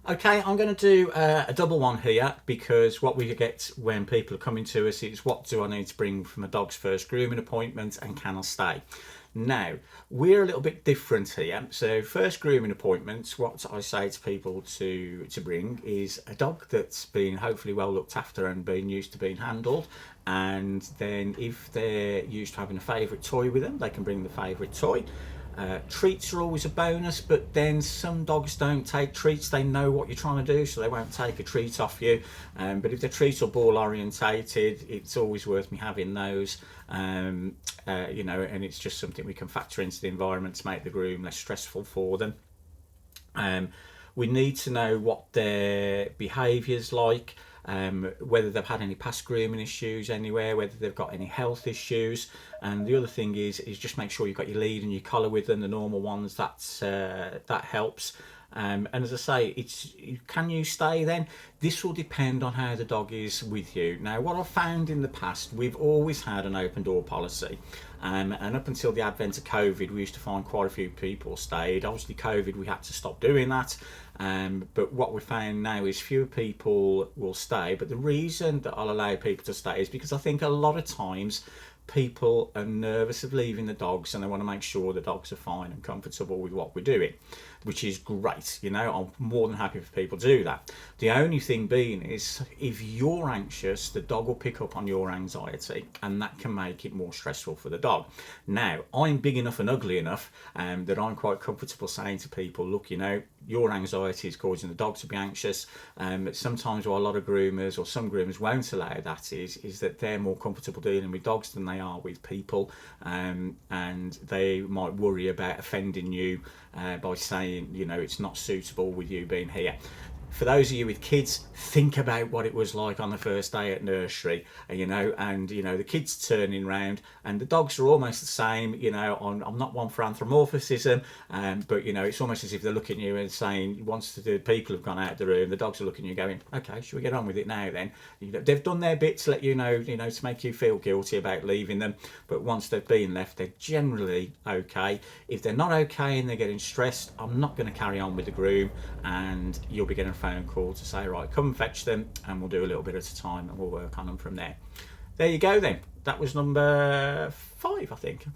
Okay, I'm going to do a double one here because what we get when people are coming to us is what do I need to bring from a dog's first grooming appointment and can I stay? Now, we're a little bit different here. So first grooming appointments, what I say to people to bring is a dog that's been hopefully well looked after and been used to being handled. And then if they're used to having a favourite toy with them, they can bring the favourite toy. Treats are always a bonus, but then some dogs don't take treats. They know what you're trying to do, so they won't take a treat off you. But if they're treat or ball orientated, it's always worth me having those. And it's just something we can factor into the environment to make the groom less stressful for them. We need to know what their behaviour's like. Whether they've had any past grooming issues anywhere, whether they've got any health issues. And the other thing is just make sure you've got your lead and your collar with them, the normal ones. That helps. And as I say, can you stay then? This will depend on how the dog is with you. Now, what I've found in the past, we've always had an open door policy. And up until the advent of COVID, we used to find quite a few people stayed. Obviously, COVID, we had to stop doing that. But what we found now is fewer people will stay. But the reason that I'll allow people to stay is because I think a lot of times people are nervous of leaving the dogs and they want to make sure the dogs are fine and comfortable with what we're doing, which is great. I'm more than happy for people to do that. The only thing being is if you're anxious, the dog will pick up on your anxiety and that can make it more stressful for the dog. Now, I'm big enough and ugly enough that I'm quite comfortable saying to people, look, your anxiety is causing the dog to be anxious. Sometimes what a lot of groomers or some groomers won't allow that is that they're more comfortable dealing with dogs than they are with people, and they might worry about offending you by saying, it's not suitable with you being here. For those of you with kids, think about what it was like on the first day at nursery, and the kids turning round and the dogs are almost the same. I'm not one for anthropomorphism, but it's almost as if they're looking at you and saying, once the people have gone out of the room, the dogs are looking at you going, okay, shall we get on with it now then? They've done their bit to let you know, to make you feel guilty about leaving them, but once they've been left, they're generally okay. If they're not okay and they're getting stressed, I'm not going to carry on with the groom, and you'll be getting a phone call to say, right, come and fetch them and we'll do a little bit at a time and we'll work on them from there. There you go then. That was number 5, I think.